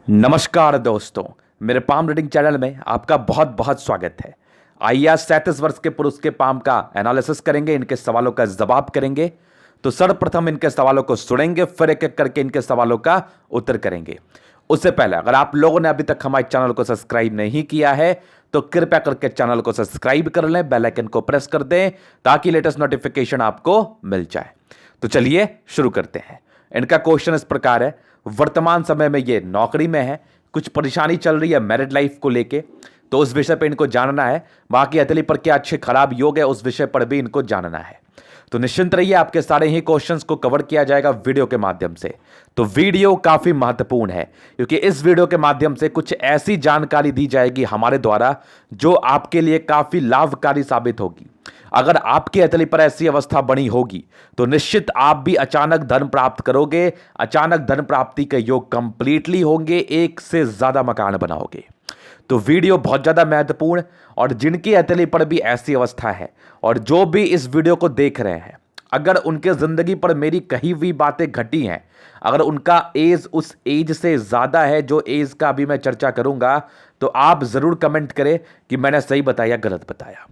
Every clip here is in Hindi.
नमस्कार दोस्तों, मेरे पाम रीडिंग चैनल में आपका बहुत बहुत स्वागत है। आइए आज 37 वर्ष के पुरुष के पाम का एनालिसिस करेंगे, इनके सवालों का जवाब करेंगे। तो सर्वप्रथम इनके सवालों को सुनेंगे, फिर एक एक करके इनके सवालों का उत्तर करेंगे। उससे पहले अगर आप लोगों ने अभी तक हमारे चैनल को सब्सक्राइब नहीं किया है तो कृपया करके चैनल को सब्सक्राइब कर लें, बेल आइकन को प्रेस कर दें ताकि लेटेस्ट नोटिफिकेशन आपको मिल जाए। तो चलिए शुरू करते हैं। इनका क्वेश्चन इस प्रकार है, वर्तमान समय में ये नौकरी में है, कुछ परेशानी चल रही है मैरिड लाइफ को लेके, तो उस विषय पे इनको जानना है। बाकी अतली पर क्या अच्छे खराब योग है उस विषय पर भी इनको जानना है। तो निश्चिंत रहिए, आपके सारे ही क्वेश्चंस को कवर किया जाएगा वीडियो के माध्यम से। तो वीडियो काफी महत्वपूर्ण है क्योंकि इस वीडियो के माध्यम से कुछ ऐसी जानकारी दी जाएगी हमारे द्वारा जो आपके लिए काफी लाभकारी साबित होगी। अगर आपकी अतली पर ऐसी अवस्था बनी होगी तो निश्चित आप भी अचानक धन प्राप्त करोगे, अचानक धन प्राप्ति के योग कंप्लीटली होंगे, एक से ज्यादा मकान बनाओगे। तो वीडियो बहुत ज्यादा महत्वपूर्ण, और जिनकी अतली पर भी ऐसी अवस्था है और जो भी इस वीडियो को देख रहे हैं, अगर उनके जिंदगी पर मेरी कही हुई बातें घटी हैं, अगर उनका एज उस एज से ज्यादा है जो एज का अभी मैं चर्चा करूंगा, तो आप जरूर कमेंट करें कि मैंने सही बताया या गलत बताया।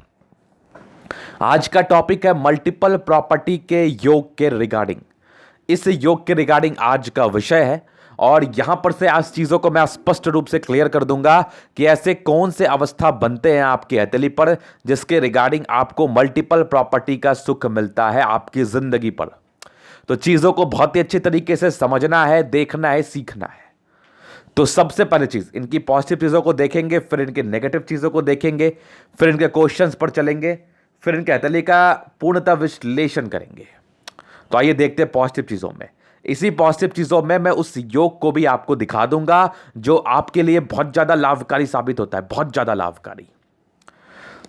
आज का टॉपिक है मल्टीपल प्रॉपर्टी के योग के रिगार्डिंग। इस योग के रिगार्डिंग आज का विषय है, और यहां पर से आज चीजों को मैं स्पष्ट रूप से क्लियर कर दूंगा कि ऐसे कौन से अवस्था बनते हैं आपके अतली पर जिसके रिगार्डिंग आपको मल्टीपल प्रॉपर्टी का सुख मिलता है आपकी जिंदगी पर। तो चीजों को बहुत ही अच्छे तरीके से समझना है, देखना है, सीखना है। तो सबसे पहले चीज, इनकी पॉजिटिव चीजों को देखेंगे, फिर इनके नेगेटिव चीजों को देखेंगे, फिर इनके क्वेश्चंस पर चलेंगे, फिर इनके अतली का पूर्णतः विश्लेषण करेंगे। तो आइए देखते हैं पॉजिटिव चीजों में। इसी पॉजिटिव चीजों में मैं उस योग को भी आपको दिखा दूंगा जो आपके लिए बहुत ज्यादा लाभकारी साबित होता है, बहुत ज्यादा लाभकारी।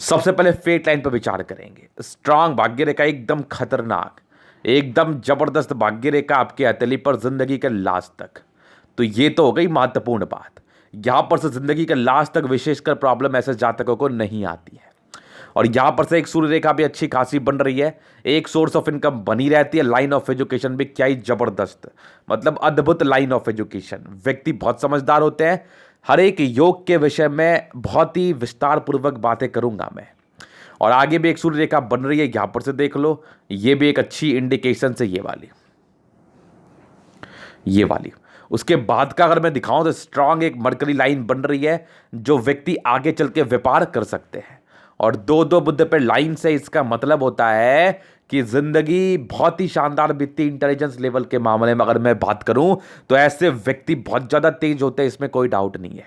सबसे पहले फेट लाइन पर विचार करेंगे। स्ट्रांग भाग्य रेखा, एकदम खतरनाक, एकदम जबरदस्त भाग्य रेखा आपके अतली पर जिंदगी के लास्ट तक। तो ये तो हो गई महत्वपूर्ण बात। यहां पर से जिंदगी के लास्ट तक विशेषकर प्रॉब्लम ऐसे जातकों को नहीं आती है। और यहां पर से एक सूर्य रेखा भी अच्छी खासी बन रही है, एक सोर्स ऑफ इनकम बनी रहती है। लाइन ऑफ एजुकेशन भी क्या ही जबरदस्त, मतलब अद्भुत लाइन ऑफ एजुकेशन। व्यक्ति बहुत समझदार होते हैं। हर एक योग के विषय में बहुत ही विस्तार पूर्वक बातें करूंगा मैं। और आगे भी एक सूर्य रेखा बन रही है, यहां पर से देख लो, ये भी एक अच्छी इंडिकेशन से ये वाली। उसके बाद का अगर मैं दिखाऊं तो स्ट्रांग एक मरकरी लाइन बन रही है जो व्यक्ति आगे चल के व्यापार कर सकते हैं। और दो दो बुद्ध पे लाइन से इसका मतलब होता है कि जिंदगी बहुत ही शानदार बीतती। इंटेलिजेंस लेवल के मामले में अगर मैं बात करूं तो ऐसे व्यक्ति बहुत ज्यादा तेज होते हैं, इसमें कोई डाउट नहीं है।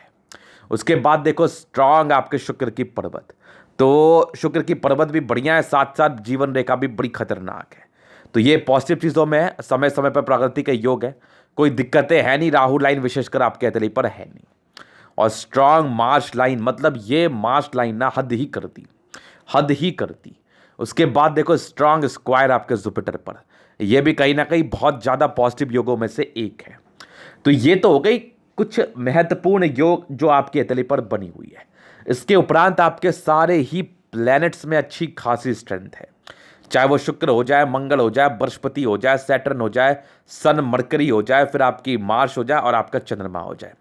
उसके बाद देखो स्ट्रांग आपके शुक्र की पर्वत, तो शुक्र की पर्वत भी बढ़िया है, साथ साथ जीवन रेखा भी बड़ी खतरनाक है। तो ये पॉजिटिव चीजों में है, समय समय पर प्रगति का योग है, कोई दिक्कतें है नहीं। राहु लाइन विशेषकर आपके अतली पर है नहीं। और स्ट्रांग मार्च लाइन, मतलब ये मार्च लाइन ना हद ही करती, हद ही करती। उसके बाद देखो स्ट्रांग स्क्वायर आपके जुपिटर पर, यह भी कहीं ना कहीं बहुत ज्यादा पॉजिटिव योगों में से एक है। तो ये तो हो गई कुछ महत्वपूर्ण योग जो आपकी अतली पर बनी हुई है। इसके उपरांत आपके सारे ही प्लैनेट्स में अच्छी खासी स्ट्रेंथ है, चाहे वो शुक्र हो जाए, मंगल हो जाए, बृहस्पति हो जाए, सैटर्न हो जाए, सन मरकरी हो जाए, फिर आपकी मार्स हो जाए और आपका चंद्रमा हो जाए।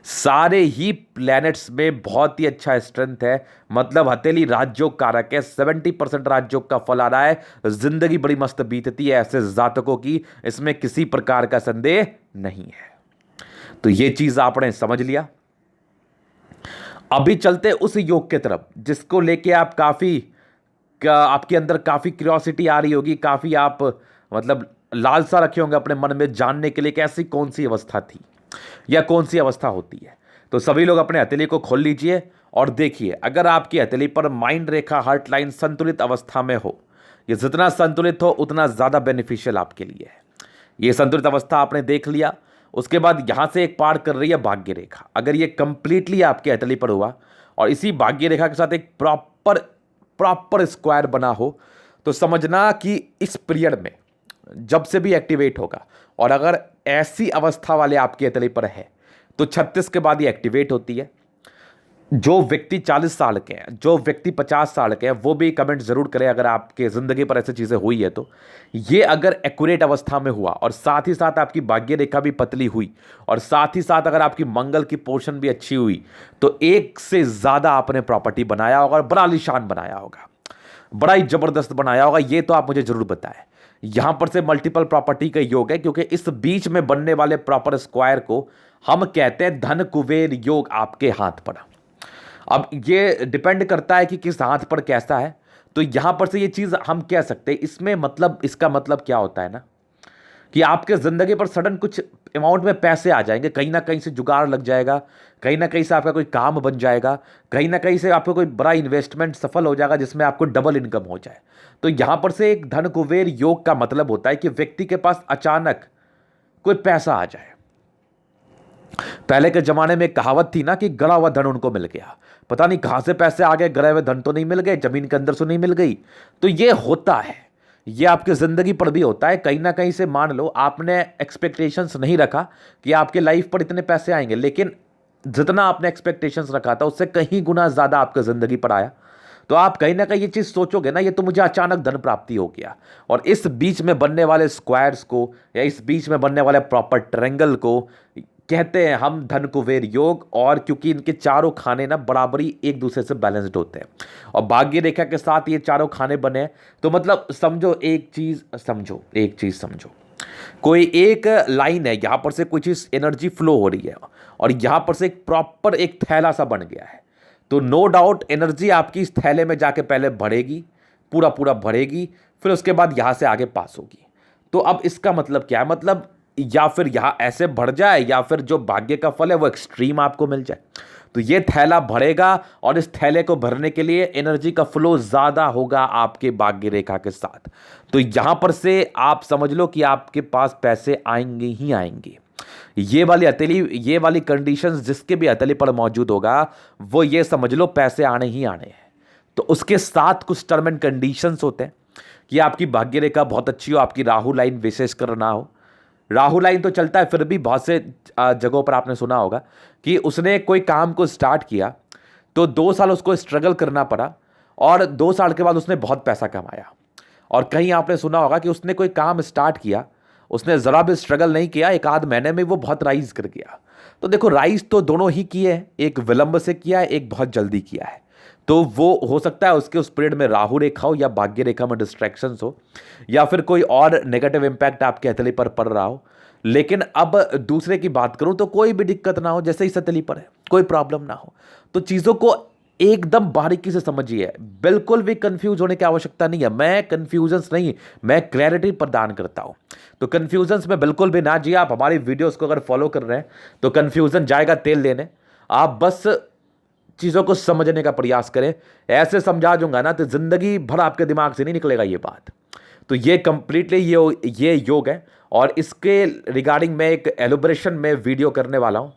सारे ही प्लैनेट्स में बहुत ही अच्छा स्ट्रेंथ है, मतलब हथेली राजयोग कारक है। 70% राजयोग का फल आ रहा है, जिंदगी बड़ी मस्त बीतती है ऐसे जातकों की, इसमें किसी प्रकार का संदेह नहीं है। तो ये चीज आपने समझ लिया। अभी चलते उस योग के तरफ जिसको लेके आप आपके अंदर काफी क्यूरियोसिटी आ रही होगी, काफी आप मतलब लालसा रखे होंगे अपने मन में जानने के लिए कि ऐसी कौन सी अवस्था थी या कौन सी अवस्था होती है। तो सभी लोग अपने हथेली को खोल लीजिए और देखिए, अगर आपकी हथेली पर माइंड रेखा हार्ट लाइन संतुलित अवस्था में हो, ये जितना संतुलित हो उतना ज्यादा बेनिफिशियल आपके लिए है। ये संतुलित अवस्था आपने देख लिया। उसके बाद यहां से एक पार कर रही है भाग्य रेखा। अगर ये कंप्लीटली आपके हथेली पर हुआ और इसी भाग्य रेखा के साथ एक प्रॉपर स्क्वायर बना हो, तो समझना कि इस पीरियड में जब से भी एक्टिवेट होगा, और अगर ऐसी अवस्था वाले आपकी अतली पर है तो 36 के बाद ये एक्टिवेट होती है। जो व्यक्ति 40 साल के हैं, जो व्यक्ति 50 साल के हैं, वो भी कमेंट जरूर करें अगर आपके जिंदगी पर ऐसी चीजें हुई है तो। ये अगर एक्यूरेट अवस्था में हुआ और साथ ही साथ आपकी भाग्य रेखा भी पतली हुई और साथ ही साथ अगर आपकी मंगल की पोर्शन भी अच्छी हुई, तो एक से ज्यादा आपने प्रॉपर्टी बनाया होगा और बड़ा आलीशान बनाया होगा, बड़ा ही जबरदस्त बनाया होगा। ये तो आप मुझे जरूर बताएं। यहां पर से मल्टीपल प्रॉपर्टी का योग है, क्योंकि इस बीच में बनने वाले प्रॉपर स्क्वायर को हम कहते हैं धन कुबेर योग आपके हाथ पर। अब ये डिपेंड करता है कि किस हाथ पर कैसा है। तो यहां पर से ये चीज हम कह सकते हैं, इसमें मतलब, इसका मतलब क्या होता है ना, कि आपके जिंदगी पर सडन कुछ अमाउंट में पैसे आ जाएंगे, कहीं ना कहीं से जुगाड़ लग जाएगा, कहीं ना कहीं से आपका कोई काम बन जाएगा, कहीं ना कहीं से आपका कोई बड़ा इन्वेस्टमेंट सफल हो जाएगा जिसमें आपको डबल इनकम हो जाए। तो यहां पर से एक धन कुबेर योग का मतलब होता है कि व्यक्ति के पास अचानक कोई पैसा आ जाए। पहले के जमाने में एक कहावत थी ना कि गड़ा हुआ धन उनको मिल गया, पता नहीं कहां से पैसे आ गए, गड़े हुए धन तो नहीं मिल गए, जमीन के अंदर से नहीं मिल गई। तो ये होता है, ये आपकी जिंदगी पर भी होता है। कहीं ना कहीं से मान लो आपने एक्सपेक्टेशंस नहीं रखा कि आपके लाइफ पर इतने पैसे आएंगे, लेकिन जितना आपने एक्सपेक्टेशंस रखा था उससे कहीं गुना ज्यादा आपके जिंदगी पर आया। तो आप कहीं ना कहीं ये चीज सोचोगे ना, ये तो मुझे अचानक धन प्राप्ति हो गया। और इस बीच में बनने वाले स्क्वायर्स को या इस बीच में बनने वाले प्रॉपर ट्रायंगल को कहते हैं हम धन कुबेर योग। और क्योंकि इनके चारों खाने ना बराबरी एक दूसरे से बैलेंस्ड होते हैं और भाग्य रेखा के साथ ये चारों खाने बने हैं, तो मतलब समझो एक चीज समझो, कोई एक लाइन है, यहां पर से कोई चीज एनर्जी फ्लो हो रही है और यहां पर से एक प्रॉपर एक थैला सा बन गया है। तो नो डाउट एनर्जी आपकी इस थैले में जाके पहले बढ़ेगी, पूरा पूरा बढ़ेगी, फिर उसके बाद यहां से आगे पास होगी। तो अब इसका मतलब क्या है, मतलब या फिर यहां ऐसे बढ़ जाए या फिर जो भाग्य का फल है वो एक्सट्रीम आपको मिल जाए। तो ये थैला भरेगा और इस थैले को भरने के लिए एनर्जी का फ्लो ज्यादा होगा आपके भाग्य रेखा के साथ। तो यहां पर से आप समझ लो कि आपके पास पैसे आएंगे ही आएंगे। ये वाली कंडीशंस जिसके भी हथेली पर मौजूद होगा, वो ये समझ लो पैसे आने ही आने हैं। तो उसके साथ कुछ टर्म एंड कंडीशंस होते हैं कि आपकी भाग्य रेखा बहुत अच्छी हो, आपकी राहु लाइन विशेष कर ना हो। राहु लाइन तो चलता है, फिर भी बहुत से जगहों पर आपने सुना होगा कि उसने कोई काम को स्टार्ट किया तो 2 साल उसको स्ट्रगल करना पड़ा और 2 साल के बाद उसने बहुत पैसा कमाया। और कहीं आपने सुना होगा कि उसने कोई काम स्टार्ट किया, उसने जरा भी स्ट्रगल नहीं किया, एक आध महीने में वो बहुत राइज कर गया। तो देखो, राइज तो दोनों ही किए हैं, एक विलंब से किया है, एक बहुत जल्दी किया है। तो वो हो सकता है उसके उस पीरियड में राहु रेखा हो या भाग्य रेखा में डिस्ट्रैक्शंस हो या फिर कोई और नेगेटिव इंपैक्ट आपके हथेली पर पड़ रहा हो। लेकिन अब दूसरे की बात करूं तो कोई भी दिक्कत ना हो, जैसे इस हथेली पर है कोई प्रॉब्लम ना हो। तो चीजों को एकदम बारीकी से समझिए, बिल्कुल भी कंफ्यूज होने की आवश्यकता नहीं है। मैं कंफ्यूजन्स नहीं, मैं क्लैरिटी प्रदान करता हूं। तो कंफ्यूजन्स में बिल्कुल भी ना जिए। आप हमारी वीडियोस को अगर फॉलो कर रहे हैं तो कंफ्यूजन जाएगा तेल लेने। आप बस चीज़ों को समझने का प्रयास करें। ऐसे समझा दूंगा ना तो जिंदगी भर आपके दिमाग से नहीं निकलेगा ये बात। तो ये कंप्लीटली ये योग है और इसके रिगार्डिंग मैं एक एलोब्रेशन में वीडियो करने वाला हूं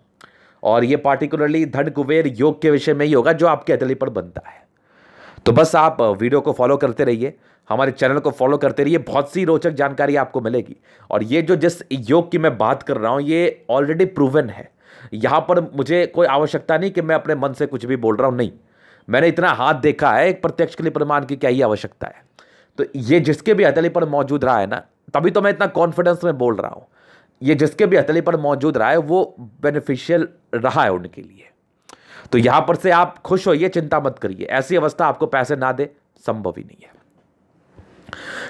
और ये पार्टिकुलरली धन कुबेर योग के विषय में ही होगा जो आपके हथेली पर बनता है। तो बस आप वीडियो को फॉलो करते रहिए, हमारे चैनल को फॉलो करते रहिए, बहुत सी रोचक जानकारी आपको मिलेगी। और ये जो जिस योग की मैं बात कर रहा हूं ये ऑलरेडी प्रूवन है। यहां पर मुझे कोई आवश्यकता नहीं कि मैं अपने मन से कुछ भी बोल रहा हूं, नहीं, मैंने इतना हाथ देखा है, एक प्रत्यक्ष के लिए प्रमाण की क्या ही आवश्यकता है। तो ये जिसके भी हथेली पर मौजूद रहा है ना, तभी तो मैं इतना कॉन्फिडेंस में बोल रहा हूं। ये जिसके भी हथेली पर मौजूद रहा है वो बेनिफिशियल रहा है उनके लिए। तो यहां पर से आप खुश होइए, चिंता मत करिए, ऐसी अवस्था आपको पैसे ना दे संभव ही नहीं है।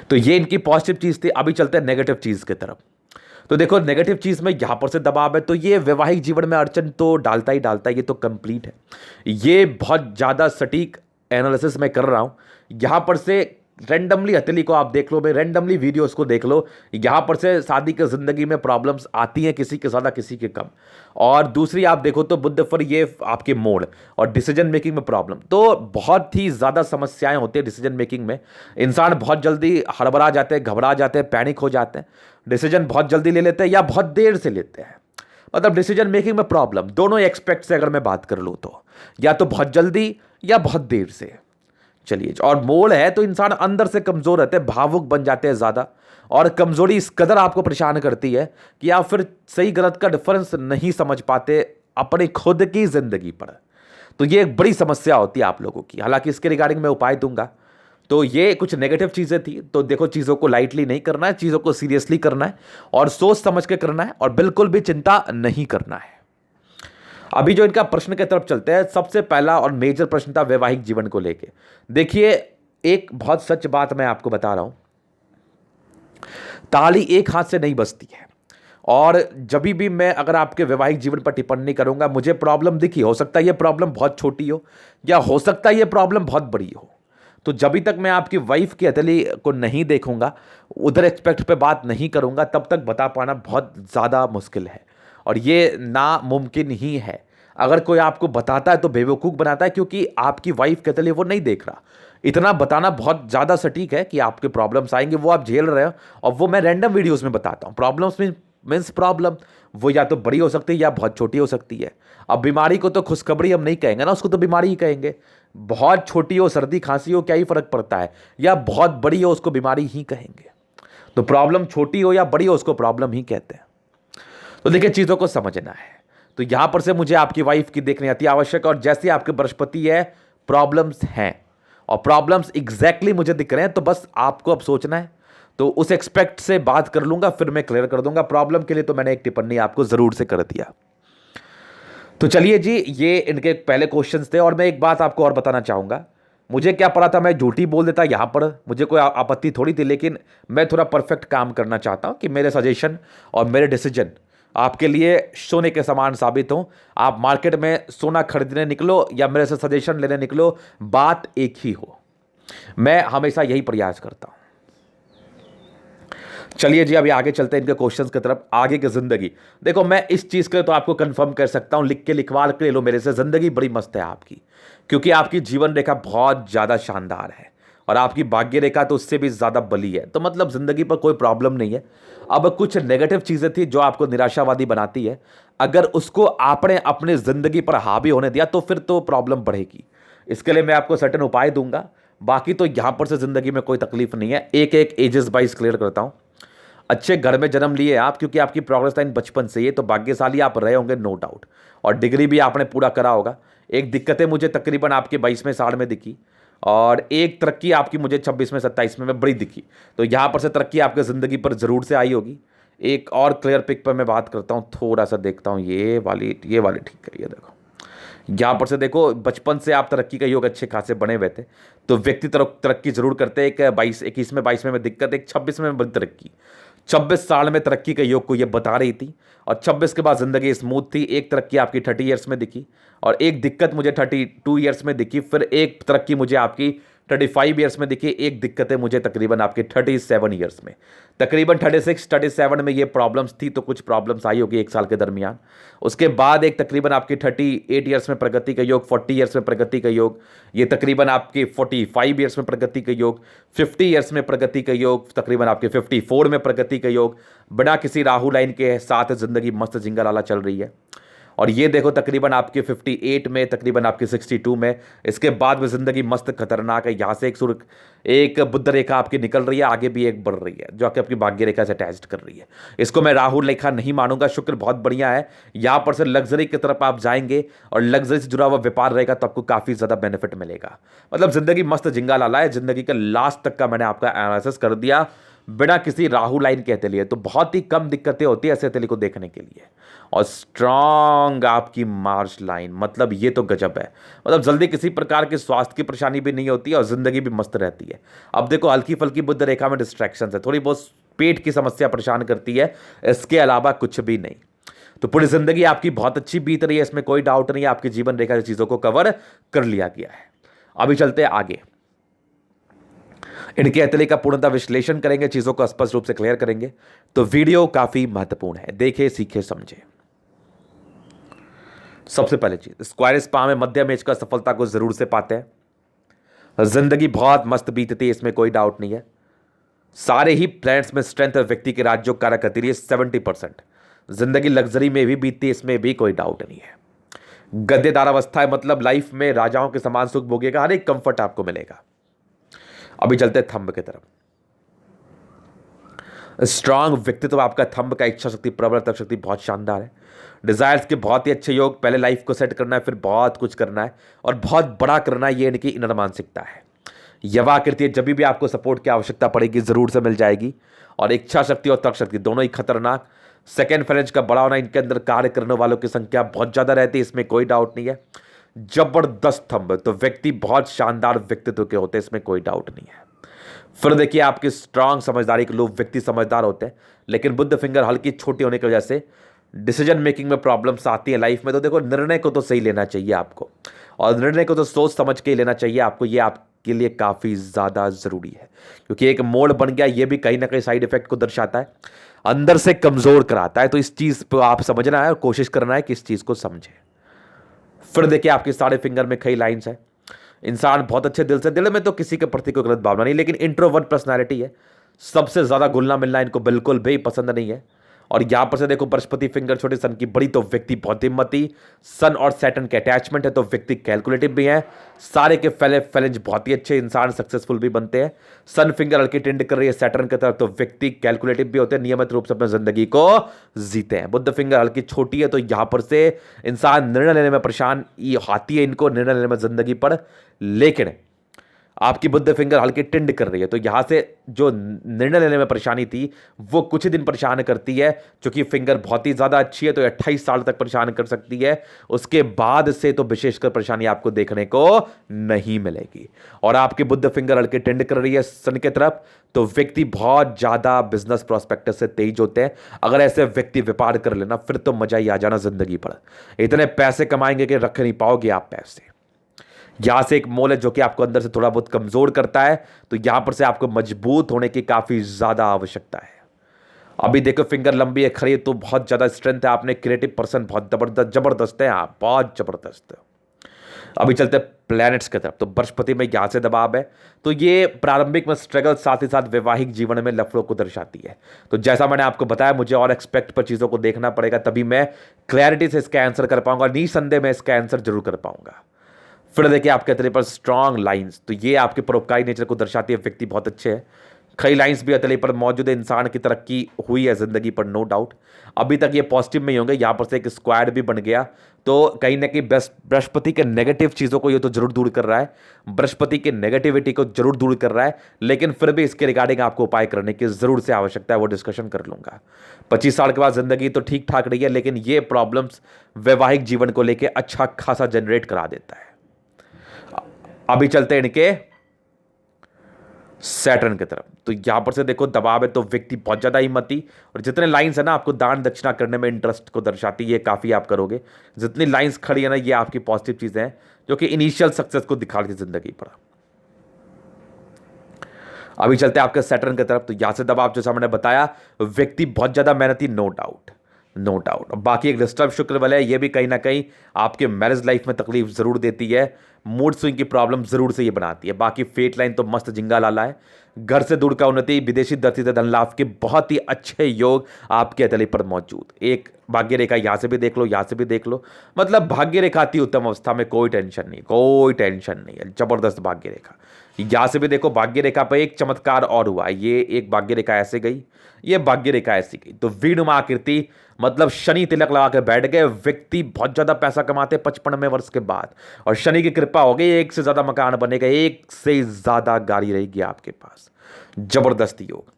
तो ये इनकी पॉजिटिव चीज थी। अभी चलते हैं नेगेटिव चीज की तरफ। तो देखो, नेगेटिव चीज में यहां पर से दबाव है तो ये वैवाहिक जीवन में अड़चन तो डालता ही डालता है, ये तो कंप्लीट है। ये बहुत ज्यादा सटीक एनालिसिस मैं कर रहा हूं। यहां पर से रैंडमली हथेली को आप देख लो, भाई रैंडमली वीडियोस को देख लो। यहां पर से शादी की जिंदगी में प्रॉब्लम्स आती हैं, किसी के ज्यादा किसी के कम। और दूसरी आप देखो तो बुध पर ये आपके मोड़ और डिसीजन मेकिंग में प्रॉब्लम, तो बहुत ही ज्यादा समस्याएं होती है डिसीजन मेकिंग में। इंसान बहुत जल्दी हड़बड़ा जाते हैं, घबरा जाते हैं, पैनिक हो जाते हैं, डिसीजन बहुत जल्दी ले लेते हैं या बहुत देर से लेते हैं। मतलब डिसीजन मेकिंग में प्रॉब्लम दोनों एक्सपेक्ट से अगर मैं बात कर लूं तो या तो बहुत जल्दी या बहुत देर से। चलिए, और मोड़ है तो इंसान अंदर से कमजोर रहते हैं, भावुक बन जाते हैं ज्यादा। और कमजोरी इस कदर आपको परेशान करती है कि आप फिर सही गलत का डिफरेंस नहीं समझ पाते अपने खुद की जिंदगी पर। तो ये एक बड़ी समस्या होती है आप लोगों की। हालांकि इसके रिगार्डिंग मैं उपाय दूंगा। तो ये कुछ नेगेटिव चीजें थी, तो देखो चीजों को लाइटली नहीं करना है, चीजों को सीरियसली करना है और सोच समझ के करना है और बिल्कुल भी चिंता नहीं करना है। अभी जो इनका प्रश्न की तरफ चलते हैं, सबसे पहला और मेजर प्रश्न था वैवाहिक जीवन को लेके। देखिए, एक बहुत सच बात मैं आपको बता रहा हूं, ताली एक हाथ से नहीं बजती है। और जब भी मैं अगर आपके वैवाहिक जीवन पर टिप्पणी करूंगा, मुझे प्रॉब्लम दिखी, हो सकता है ये प्रॉब्लम बहुत छोटी हो या हो सकता है ये प्रॉब्लम बहुत बड़ी हो, तो जब तक मैं आपकी वाइफ की हथेली को नहीं देखूंगा, उधर एक्सपेक्ट पे बात नहीं करूंगा, तब तक बता पाना बहुत ज़्यादा मुश्किल है और ये नामुमकिन ही है। अगर कोई आपको बताता है तो बेवकूफ़ बनाता है, क्योंकि आपकी वाइफ की हथेली वो नहीं देख रहा। इतना बताना बहुत ज़्यादा सटीक है कि आपके प्रॉब्लम्स आएंगे, वो आप झेल रहे हो, और वो मैं रैंडम वीडियोज़ में बताता हूँ। प्रॉब्लम्स मीन्स प्रॉब्लम, वो या तो बड़ी हो सकती है या बहुत छोटी हो सकती है। अब बीमारी को तो खुशखबरी हम नहीं कहेंगे ना, उसको तो बीमारी ही कहेंगे। बहुत छोटी हो, सर्दी खांसी हो, क्या ही फर्क पड़ता है, या बहुत बड़ी हो उसको बीमारी ही कहेंगे। तो प्रॉब्लम छोटी हो या बड़ी हो उसको प्रॉब्लम ही कहते हैं। तो देखिए, चीज़ों को समझना है। तो यहां पर से मुझे आपकी वाइफ की देखनी अति आवश्यक है, और जैसे आपके बृहस्पति है, प्रॉब्लम्स हैं और प्रॉब्लम्स एग्जैक्टली मुझे दिख रहे हैं, तो बस आपको अब सोचना है। तो उस एक्सपेक्ट से बात कर लूंगा, फिर मैं क्लियर कर दूंगा। प्रॉब्लम के लिए तो मैंने एक टिप्पणी आपको जरूर से कर दिया। तो चलिए जी, ये इनके पहले क्वेश्चंस थे। और मैं एक बात आपको और बताना चाहूंगा, मुझे क्या पता था, मैं झूठी बोल देता यहां पर, मुझे कोई आपत्ति थोड़ी थी, लेकिन मैं थोड़ा परफेक्ट काम करना चाहता हूं कि मेरे सजेशन और मेरे डिसीजन आपके लिए सोने के समान साबित हो। आप मार्केट में सोना खरीदने निकलो या मेरे से सजेशन लेने निकलो, बात एक ही हो। मैं हमेशा यही प्रयास करता हूं। चलिए जी, अभी आगे चलते हैं इनके क्वेश्चंस की तरफ। आगे की जिंदगी, देखो मैं इस चीज के तो आपको कंफर्म कर सकता हूं, लिख के लिखवा के ले लो मेरे से, जिंदगी बड़ी मस्त है आपकी, क्योंकि आपकी जीवन रेखा बहुत ज्यादा शानदार है और आपकी भाग्य रेखा तो उससे भी ज्यादा बली है। तो मतलब जिंदगी पर कोई प्रॉब्लम नहीं है। अब कुछ नेगेटिव चीजें थी जो आपको निराशावादी बनाती है, अगर उसको आपने अपने जिंदगी पर हावी होने दिया तो फिर तो प्रॉब्लम बढ़ेगी। इसके लिए मैं आपको सर्टेन उपाय दूंगा। बाकी तो यहां पर से जिंदगी में कोई तकलीफ नहीं है। एक एक एजेस वाइज क्लियर करता हूं। अच्छे घर में जन्म लिए आप, क्योंकि आपकी प्रोग्रेस लाइन बचपन से ही है, तो भाग्यशाली आप रहे होंगे नो डाउट, और डिग्री भी आपने पूरा करा होगा। एक दिक्कतें मुझे तकरीबन आपके 22वें साल में दिखी, और एक तरक्की आपकी मुझे 26वें 27वें में बड़ी दिखी। तो यहाँ पर से तरक्की आपकी ज़िंदगी पर ज़रूर से आई होगी। एक और क्लियर पिक पर मैं बात करता हूँ, थोड़ा सा देखता हूँ, ये वाली ठीक है। ये देखो, यहाँ पर से देखो, बचपन से आप तरक्की का योग अच्छे खासे बने हुए थे, तो व्यक्ति तरक्की जरूर करते हैं। एक 21वें 22वें में दिक्कत, एक 26वें में बड़ी तरक्की। 26 साल में तरक्की का योग को ये बता रही थी, और 26 के बाद जिंदगी स्मूथ थी। एक तरक्की आपकी 30 ईयर्स में दिखी, और एक दिक्कत मुझे 32 ईयर्स में दिखी। फिर एक तरक्की मुझे आपकी 35 ईयर्स में दिखी। एक दिक्कतें मुझे तकरीबन आपके 37 ईयर्स में, तकरीबन 36 37 में ये प्रॉब्लम्स थी। तो कुछ प्रॉब्लम्स आई होगी एक साल के दरमियान। उसके बाद एक तकरीबन आपकी 38 ईयर्स में प्रगति का योग, 40 ईयर्स में प्रगति का योग, ये तकरीबन आपके 45 ईयर्स में प्रगति का योग, 50 ईयर्स में प्रगति का योग, तकरीबन आपके 54 में प्रगति का योग। बिना किसी राहु लाइन के साथ जिंदगी मस्त जिंगालाला चल रही है। और ये देखो, तकरीबन आपके 58 में, तकरीबन आपके 62 में। इसके बाद में जिंदगी मस्त खतरनाक है। यहाँ से एक बुद्ध रेखा आपकी निकल रही है, आगे भी एक बढ़ रही है, जो कि आपकी भाग्य रेखा से अटैच्ड कर रही है। इसको मैं राहु रेखा नहीं मानूंगा, शुक्र बहुत बढ़िया है। यहाँ पर से लग्जरी की तरफ आप जाएंगे, और लग्जरी से जुड़ा हुआ व्यापार रहेगा, तो आपको काफी ज्यादा बेनिफिट मिलेगा। मतलब जिंदगी मस्त जिंगा लाला है। जिंदगी का लास्ट तक का मैंने आपका एनालिसिस कर दिया, बिना किसी राहु लाइन के हथेली है। तो बहुत ही कम दिक्कतें होती है ऐसे हथेली को देखने के लिए, और स्ट्रांग आपकी मार्च लाइन, मतलब ये तो गजब है। मतलब जल्दी किसी प्रकार की स्वास्थ्य की परेशानी भी नहीं होती है, और जिंदगी भी मस्त रहती है। अब देखो, हल्की फल्की बुद्ध रेखा में डिस्ट्रैक्शन है, थोड़ी बहुत पेट की समस्या परेशान करती है, इसके अलावा कुछ भी नहीं। तो पूरी जिंदगी आपकी बहुत अच्छी बीत रही है, इसमें कोई डाउट नहीं है। आपकी जीवन रेखा की चीजों को कवर कर लिया गया है। अभी चलते हैं आगे, इनके हथेली का पूर्णतः विश्लेषण करेंगे, चीजों को स्पष्ट रूप से क्लियर करेंगे। तो वीडियो काफी महत्वपूर्ण है, देखें, सीखे, समझे। सबसे पहले चीज, स्क्वायर स्पा में मध्यम एज का सफलता को जरूर से पाते हैं। जिंदगी बहुत मस्त बीतती है, इसमें कोई डाउट नहीं है। सारे ही प्लैनेट्स में स्ट्रेंथ और व्यक्ति की राजयोग कार्य करती है 70%। जिंदगी लग्जरी में भी बीतती है, इसमें भी कोई डाउट नहीं है। गद्देदार अवस्था है, मतलब लाइफ में राजाओं के समान सुख भोगेगा, हर एक कंफर्ट आपको मिलेगा। अभी चलते हैं थंब की तरफ। स्ट्रांग व्यक्तित्व आपका, थंब का, इच्छा शक्ति, प्रबल तर्क शक्ति बहुत शानदार है। डिजायर्स के बहुत ही अच्छे योग, पहले लाइफ को सेट करना है, फिर बहुत कुछ करना है और बहुत बड़ा करना है, ये इनकी इनर मानसिकता है। यवा आकृति है, जब भी आपको सपोर्ट की आवश्यकता पड़ेगी जरूर से मिल जाएगी। और इच्छा शक्ति और तर्क शक्ति दोनों ही खतरनाक। सेकेंड फ्रेंच का बड़ा होना, इनके अंदर कार्य करने वालों की संख्या बहुत ज्यादा रहती है, इसमें कोई डाउट नहीं है। जबरदस्त थंब, तो व्यक्ति बहुत शानदार व्यक्तित्व के होते हैं, इसमें कोई डाउट नहीं है। फिर देखिए आपकी स्ट्रांग समझदारी के लोग, व्यक्ति समझदार होते हैं, लेकिन बुद्ध फिंगर हल्की छोटी होने की वजह से डिसीजन मेकिंग में प्रॉब्लम्स आती है लाइफ में। तो देखो, निर्णय को तो सही लेना चाहिए आपको, और निर्णय को तो सोच समझ के ही लेना चाहिए आपको, ये आपके लिए काफ़ी ज़्यादा ज़रूरी है, क्योंकि एक मोड़ बन गया, ये भी कहीं ना कहीं साइड इफेक्ट को दर्शाता है, अंदर से कमज़ोर कराता है। तो इस चीज़ पर आप समझना है और कोशिश करना है कि इस चीज़ को समझें। फिर देखिए आपके सारे फिंगर में कई लाइन्स है। इंसान बहुत अच्छे दिल से, दिल में तो किसी के प्रति कोई गलत भावना नहीं, लेकिन इंट्रोवर्ट पर्सनालिटी है, सबसे ज्यादा घुलना मिलना इनको बिल्कुल भी पसंद नहीं है। और यहां पर से देखो बृहस्पति फिंगर छोटे सन की बड़ी, तो व्यक्ति बहुत हिम्मती, सन और सैटर्न के अटैचमेंट है तो व्यक्ति कैलकुलेटिव भी है। सारे के फैलेंज बहुत ही अच्छे, इंसान सक्सेसफुल भी बनते हैं। सन फिंगर हल्की टेंड कर रही है सैटर्न की तरफ, तो व्यक्ति कैलकुलेटिव भी होते हैं, नियमित रूप से अपनी जिंदगी को जीते हैं। बुद्ध फिंगर हल्की छोटी है, तो यहां पर से इंसान निर्णय लेने में परेशान आती है इनको, निर्णय लेने में जिंदगी पर, लेकिन आपकी बुद्ध फिंगर हल्की टिंड कर रही है, तो यहां से जो निर्णय लेने में परेशानी थी वो कुछ ही दिन परेशान करती है। क्योंकि फिंगर बहुत ही ज्यादा अच्छी है, तो 28 साल तक परेशान कर सकती है, उसके बाद से तो विशेषकर परेशानी आपको देखने को नहीं मिलेगी। और आपकी बुद्ध फिंगर हल्की टिंड कर रही है सन की तरफ, तो व्यक्ति बहुत ज्यादा बिजनेस प्रोस्पेक्टस से तेज होते हैं। अगर ऐसे व्यक्ति व्यापार कर लेना, फिर तो मजा ही आ जाना जिंदगी पर, इतने पैसे कमाएंगे कि रख नहीं पाओगे आप पैसे। यहां से एक मोल है जो कि आपको अंदर से थोड़ा बहुत कमजोर करता है, तो यहां पर से आपको मजबूत होने की काफी ज्यादा आवश्यकता है। अभी देखो फिंगर लंबी है, खड़ी है, तो बहुत ज्यादा स्ट्रेंथ है, आपने क्रिएटिव पर्सन बहुत जबरदस्त जबरदस्त है आप, बहुत जबरदस्त। अभी चलते हैं प्लैनेट्स की तरफ, तो बृहस्पति में यहां से दबाव है, तो ये प्रारंभिक में स्ट्रगल, साथ ही साथ वैवाहिक जीवन में लफड़ों को दर्शाती है। तो जैसा मैंने आपको बताया, मुझे और एक्सपेक्ट पर चीजों को देखना पड़ेगा, तभी मैं क्लैरिटी से इसका आंसर कर पाऊंगा, निसंदेह मैं इसका आंसर जरूर कर पाऊंगा। फिर देखिए आपके हथेली पर स्ट्रांग लाइंस, तो ये आपके परोपकारी नेचर को दर्शाती है, व्यक्ति बहुत अच्छे हैं। कई लाइंस भी हथेली पर मौजूद है, इंसान की तरक्की हुई है जिंदगी पर, नो डाउट। अभी तक ये पॉजिटिव में ही होंगे, यहां पर से एक स्क्वाड भी बन गया, तो कहीं ना कहीं बृहस्पति के नेगेटिव चीजों को ये तो जरूर दूर कर रहा है, बृहस्पति की नेगेटिविटी को जरूर दूर कर रहा है, लेकिन फिर भी इसके रिगार्डिंग आपको उपाय करने की जरूर से आवश्यकता है, वो डिस्कशन कर लूंगा। 25 साल के बाद जिंदगी तो ठीक ठाक रही है, लेकिन ये प्रॉब्लम्स वैवाहिक जीवन को लेकर अच्छा खासा जनरेट करा देता है। अभी चलते हैं इनके सैटर्न की तरफ, तो यहां पर से देखो दबाव है, तो व्यक्ति बहुत ज्यादा हिम्मती, और जितने लाइंस है ना आपको दान दक्षिणा करने में इंटरेस्ट को दर्शाती है, ये काफी आप करोगे। जितनी लाइंस खड़ी है ना, ये आपकी पॉजिटिव चीजें हैं जो कि इनिशियल सक्सेस को दिखाती है जिंदगी पर। अभी चलते हैं आपके सैटर्न की तरफ, तो यहां से दबाव जैसा मैंने बताया, व्यक्ति बहुत ज्यादा मेहनती, नो डाउट नो डाउट। बाकी एक डिस्टर्ब शुक्र बल है, ये भी कहीं ना कहीं आपके मैरिज लाइफ में तकलीफ जरूर देती है, मूड स्विंग की प्रॉब्लम जरूर से ये बनाती है। बाकी फेट लाइन तो मस्त जिंगा लाला है, घर से दूर का उन्नति, विदेशी दृष्टि से धन लाभ के बहुत ही अच्छे योग आपके हथेली पर मौजूद। एक भाग्य रेखा यहां से भी देख लो, यहां से भी देख लो, मतलब भाग्य रेखा अति उत्तम अवस्था में, कोई टेंशन नहीं, कोई टेंशन नहीं है, जबरदस्त भाग्य रेखा। यहां से भी देखो भाग्य रेखा पर एक चमत्कार और हुआ, ये एक भाग्य रेखा ऐसे गई, ये भाग्य रेखा ऐसी गई, तो वीणुमा आकृति, मतलब शनि तिलक लगा के बैठ गए, व्यक्ति बहुत ज्यादा पैसा कमाते 55वें वर्ष के बाद, और शनि की कृपा हो गई, एक से ज्यादा मकान बनेगा, एक से ज्यादा गाड़ी रहेगी आपके पास, जबरदस्त योग।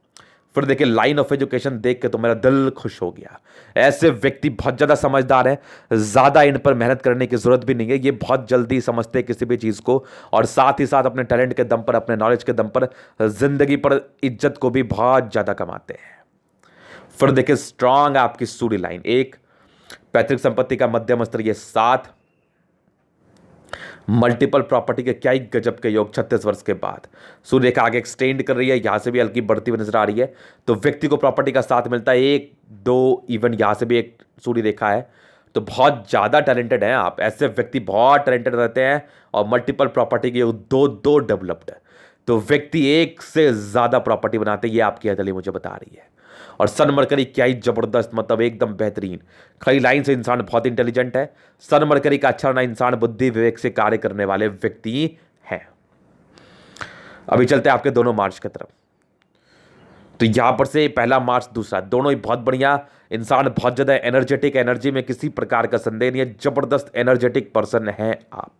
फिर देखिए लाइन ऑफ एजुकेशन देख के तो मेरा दिल खुश हो गया, ऐसे व्यक्ति बहुत ज्यादा समझदार है, ज्यादा इन पर मेहनत करने की जरूरत भी नहीं है, ये बहुत जल्दी समझते हैं किसी भी चीज को, और साथ ही साथ अपने टैलेंट के दम पर, अपने नॉलेज के दम पर, जिंदगी पर इज्जत को भी बहुत ज्यादा कमाते हैं। फिर देखिए स्ट्रांग आपकी सूर्य लाइन, एक पैतृक संपत्ति का मध्यम स्तर, ये 7 मल्टीपल प्रॉपर्टी के क्या ही गजब के योग 36 वर्ष के बाद। सूर्य रेखा आगे एक्सटेंड कर रही है, यहां से भी हल्की बढ़ती हुई नजर आ रही है, तो व्यक्ति को प्रॉपर्टी का साथ मिलता है, 1 2, इवन यहां से भी एक सूर्य रेखा है, तो बहुत ज्यादा टैलेंटेड हैं आप, ऐसे व्यक्ति बहुत टैलेंटेड रहते हैं, और मल्टीपल प्रॉपर्टी के योग 2 डेवलप्ड है, तो व्यक्ति एक से ज्यादा प्रॉपर्टी बनाते हैं, ये आपकी हथेली मुझे बता रही है। और सन मरकरी क्या ही जबरदस्त, मतलब एकदम बेहतरीन, कई लाइन से इंसान बहुत इंटेलिजेंट है, सन मरकरी का अच्छा ना इंसान बुद्धि विवेक से कार्य करने वाले व्यक्ति हैं। अभी चलते हैं आपके दोनों मार्च की तरफ, तो यहाँ पर से पहला मार्च दूसरा दोनों ही बहुत बढ़िया। इंसान बहुत ज़्यादा एनर्जेटिक, एनर्जी में किसी प्रकार का संदेह नहीं है, ज़बरदस्त एनर्जेटिक पर्सन है आप।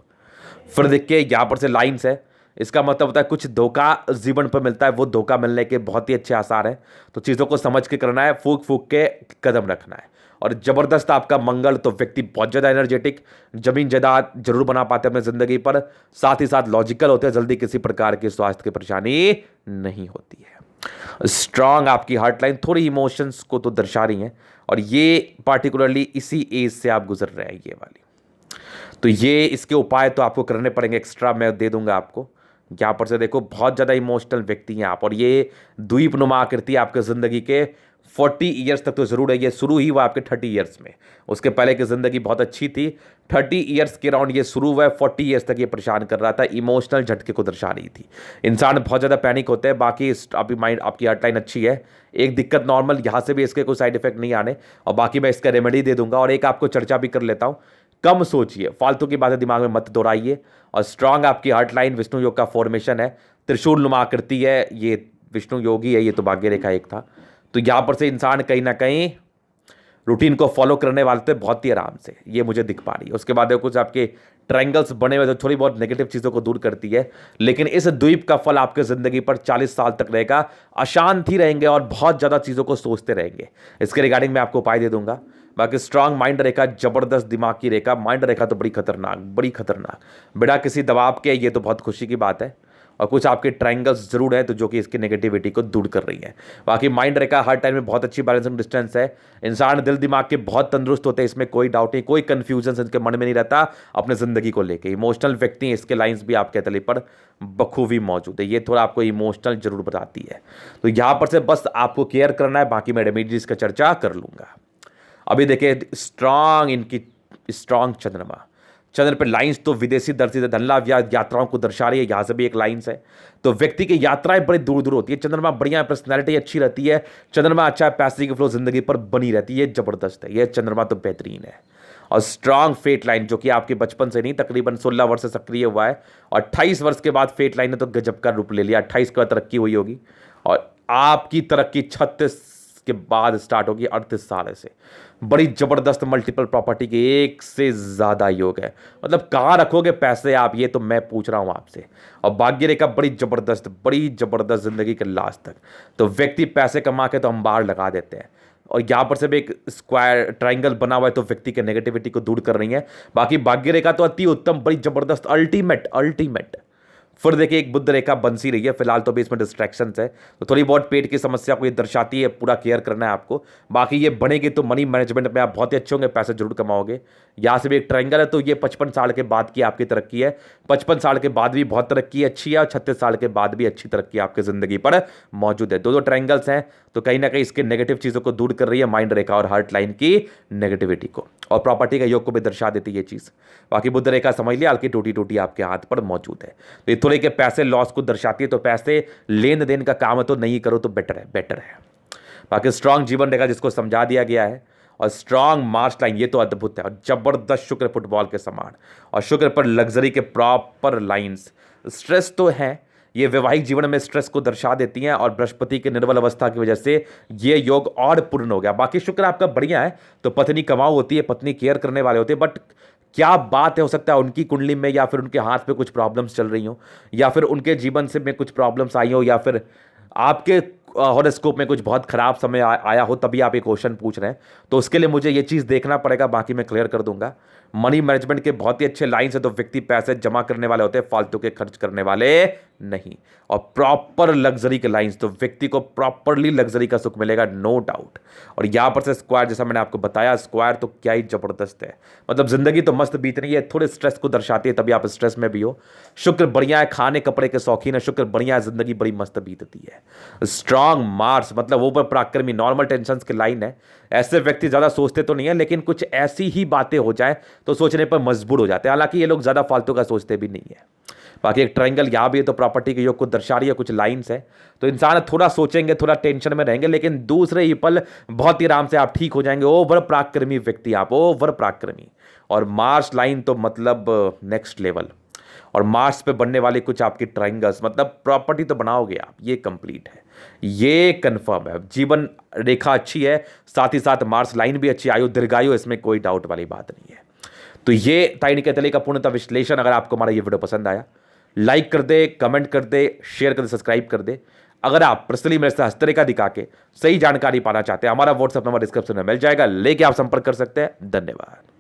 फिर देखिए यहाँ पर से लाइन्स है, इसका मतलब होता है कुछ धोखा जीवन पर मिलता है, वो धोखा मिलने के बहुत ही अच्छे आसार हैं। तो चीज़ों को समझ के करना है, फूक फूक के कदम रखना है। और ज़बरदस्त आपका मंगल, तो व्यक्ति बहुत ज़्यादा एनर्जेटिक, जमीन जायदाद जरूर बना पाते हैं अपनी ज़िंदगी पर, साथ ही साथ लॉजिकल होते हैं, जल्दी किसी प्रकार की स्वास्थ्य की परेशानी नहीं होती है। स्ट्रांग आपकी हार्ट लाइन, थोड़ी इमोशंस को तो दर्शा रही हैं, और ये पार्टिकुलरली इसी एज से आप गुजर रहे हैं ये वाली। तो ये इसके उपाय तो आपको करने पड़ेंगे, एक्स्ट्रा मैं दे दूंगा आपको। यहाँ पर से देखो बहुत ज़्यादा इमोशनल व्यक्ति हैं आप, और ये द्वीप नुमा आकृति आपके ज़िंदगी के 40 ईयर्स तक तो ज़रूर है। ये शुरू ही हुआ आपके 30 ईयर्स में, उसके पहले की ज़िंदगी बहुत अच्छी थी। 30 ईयर्स के राउंड ये शुरू हुआ है, 40 ईयर्स तक ये परेशान कर रहा था, इमोशनल झटके को दर्शा रही थी। इंसान बहुत ज़्यादा पैनिक होते हैं। बाकी आपकी माइंड, आपकी हार्ट लाइन अच्छी है। एक दिक्कत नॉर्मल, यहाँ से भी इसके कोई साइड इफेक्ट नहीं आने, और बाकी मैं इसका रेमेडी दे दूंगा। और एक आपको चर्चा भी कर लेता हूँ, कम सोचिए, फालतू की बातें दिमाग में मत दोहराइए। और स्ट्रांग आपकी हार्ट लाइन विष्णु योग का फॉर्मेशन है, त्रिशूल नुमा आकृति है, ये विष्णु योगी है, ये तो भाग्य रेखा एक था। तो यहाँ पर से इंसान कहीं ना कहीं रूटीन को फॉलो करने वाले थे बहुत ही आराम से, ये मुझे दिख पा रही है। उसके बाद कुछ आपके ट्रायंगल्स बने हुए तो थोड़ी बहुत नेगेटिव चीज़ों को दूर करती है, लेकिन इस द्वीप का फल आपके ज़िंदगी पर 40 साल तक रहेगा। अशांति रहेंगे और बहुत ज़्यादा चीज़ों को सोचते रहेंगे। इसके रिगार्डिंग मैं आपको उपाय दे दूंगा। बाकी स्ट्रांग माइंड रेखा, जबरदस्त दिमाग की रेखा, माइंड रेखा तो बड़ी खतरनाक, बड़ी खतरनाक, बिना किसी दबाव के, ये तो बहुत खुशी की बात है। और कुछ आपके ट्रायंगल्स जरूर है तो जो कि इसकी नेगेटिविटी को दूर कर रही है। बाकी माइंड रेखा हर टाइम में बहुत अच्छी बैलेंसिंग डिस्टेंस है। इंसान दिल दिमाग के बहुत तंदुरुस्त होते हैं, इसमें कोई डाउट नहीं, कोई कंफ्यूजन इनके मन में नहीं रहता अपने जिंदगी को लेके। इमोशनल व्यक्ति हैं, इसके लाइंस भी आपके तले पर बखूबी मौजूद है, ये थोड़ा आपको इमोशनल जरूर बताती है। तो यहाँ पर से बस आपको केयर करना है, बाकी मैं रेमेडीज का चर्चा कर लूंगा। अभी देखिए स्ट्रांग इनकी स्ट्रांग चंद्रमा, चंद्र पर लाइंस तो विदेशी दर्शी धन लाभ या यात्राओं को दर्शा रही है। यहां से भी एक लाइंस है, तो व्यक्ति की यात्राएं बड़ी दूर दूर होती है। चंद्रमा बढ़िया, पर्सनैलिटी अच्छी रहती है, चंद्रमा अच्छा है, पैसे की फ्लो जिंदगी पर बनी रहती है, जबरदस्त है ये चंद्रमा, तो बेहतरीन है। और स्ट्रांग फेट लाइन जो कि आपके बचपन से नहीं, तकरीबन 16 वर्ष से सक्रिय हुआ है, और 28 वर्ष के बाद फेट लाइन ने तो गजब का रूप ले लिया। 28 के बाद तरक्की हुई होगी, और आपकी तरक्की 36 के बाद स्टार्ट होगी, 38 साल से। बड़ी जबरदस्त मल्टीपल प्रॉपर्टी के एक से ज्यादा योग है। मतलब कहाँ रखोगे पैसे आप, ये तो मैं पूछ रहा हूं आपसे। और भाग्य रेखा बड़ी जबरदस्त जिंदगी के लास्ट तक, तो व्यक्ति पैसे कमा के तो हम बाहर लगा देते हैं। और यहाँ पर से भी एक स्क्वायर ट्राइंगल बना हुआ है, तो व्यक्ति के नेगेटिविटी को दूर कर रही है। बाकी भाग्य रेखा तो अति उत्तम, बड़ी जबरदस्त, अल्टीमेट। फिर देखिए एक बुद्ध रेखा बन सी रही है, फिलहाल तो भी इसमें डिस्ट्रैक्शंस है, तो थोड़ी बहुत पेट की समस्या को ये दर्शाती है, पूरा केयर करना है आपको। बाकी ये बनेगी तो मनी मैनेजमेंट में आप बहुत ही अच्छे होंगे, पैसे जरूर कमाओगे। यहाँ से भी एक ट्रायंगल है, तो ये 55 साल के बाद की आपकी तरक्की है। 55 साल के बाद भी बहुत तरक्की अच्छी है, और 36 साल के बाद भी अच्छी तरक्की आपकी जिंदगी पर मौजूद है। दो ट्रायंगल्स हैं, तो कहीं ना कहीं इसके नेगेटिव चीज़ों को दूर कर रही है, माइंड रेखा और हार्ट लाइन की नेगेटिविटी को, और प्रॉपर्टी का योग को भी दर्शा देती है ये चीज़। बाकी बुद्ध रेखा समझ लिया, हल्की टूटी आपके हाथ पर मौजूद है, तो ये थोड़े के पैसे लॉस को दर्शाती है, तो पैसे लेन देन का काम है तो नहीं करो तो बेटर है। बाकी स्ट्रांग जीवन रेखा जिसको समझा दिया गया है, और स्ट्रांग मार्च लाइन, ये तो अद्भुत है, और जबरदस्त शुक्र फुटबॉल के समान, और शुक्र पर लग्जरी के प्रॉपर लाइंस। स्ट्रेस तो है, ये वैवाहिक जीवन में स्ट्रेस को दर्शा देती हैं, और बृहस्पति के निर्बल अवस्था की वजह से ये योग और पूर्ण हो गया। बाकी शुक्र आपका बढ़िया है, तो पत्नी कमाऊ होती है, पत्नी केयर करने वाले होते हैं, बट क्या बात है, हो सकता है उनकी कुंडली में या फिर उनके हाथ पे कुछ प्रॉब्लम्स चल रही हो, या फिर उनके जीवन से में कुछ प्रॉब्लम्स आई हो, या फिर आपके हॉरोस्कोप में कुछ बहुत खराब समय आया हो, तभी आप ये क्वेश्चन पूछ रहे हैं। तो उसके लिए मुझे ये चीज़ देखना पड़ेगा, बाकी मैं क्लियर कर दूंगा। मनी मैनेजमेंट के बहुत ही अच्छे लाइन्स है, तो व्यक्ति पैसे जमा करने वाले होते हैं, फालतू के खर्च करने वाले नहीं। और प्रॉपर लग्जरी के लाइन्स, तो व्यक्ति को प्रॉपरली लग्जरी का सुख मिलेगा, नो डाउट। और यहाँ पर से स्क्वायर, जैसा मैंने आपको बताया, स्क्वायर तो क्या ही जबरदस्त है, मतलब जिंदगी तो मस्त बीत रही है, थोड़े स्ट्रेस को दर्शाती है, तभी आप स्ट्रेस में भी हो। शुक्र बढ़िया है, खाने कपड़े के शौकीन है, शुक्र बढ़िया है, जिंदगी बड़ी मस्त बीतती है। स्ट्रांग मार्स मतलब ओवर पराक्रमी, नॉर्मल टेंशन के लाइन है। ऐसे व्यक्ति ज्यादा सोचते तो नहीं है, लेकिन कुछ ऐसी ही बातें हो जाए तो सोचने पर मजबूर हो जाते हैं। हालांकि ये लोग ज्यादा फालतू का सोचते भी नहीं है। बाकी एक ट्रायंगल यहाँ भी है, तो प्रॉपर्टी के योग को दर्शा रही है, कुछ लाइंस है, तो इंसान थोड़ा सोचेंगे, थोड़ा टेंशन में रहेंगे, लेकिन दूसरे ही पल बहुत ही आराम से आप ठीक हो जाएंगे। ओवर पराक्रमी व्यक्ति आप, ओवर पराक्रमी। और मार्स लाइन तो मतलब नेक्स्ट लेवल, और मार्स पे बनने वाले कुछ आपकी ट्रायंगल्स, मतलब प्रॉपर्टी तो बनाओगे आप, ये कंप्लीट है। ये कंफर्म है। जीवन रेखा अच्छी है, साथ ही साथ मार्स लाइन भी अच्छी, आयु दीर्घायु, इसमें कोई डाउट वाली बात नहीं है। तो ये था इनके तले का पूर्णतः विश्लेषण। अगर आपको हमारा ये वीडियो पसंद आया, लाइक कर दे, कमेंट कर दे, शेयर कर दे, सब्सक्राइब कर दे। अगर आप पर्सनली मेरे से हस्तरेखा दिखा के सही जानकारी पाना चाहते हैं, हमारा व्हाट्सएप नंबर डिस्क्रिप्शन में मिल जाएगा, लेके आप संपर्क कर सकते हैं। धन्यवाद।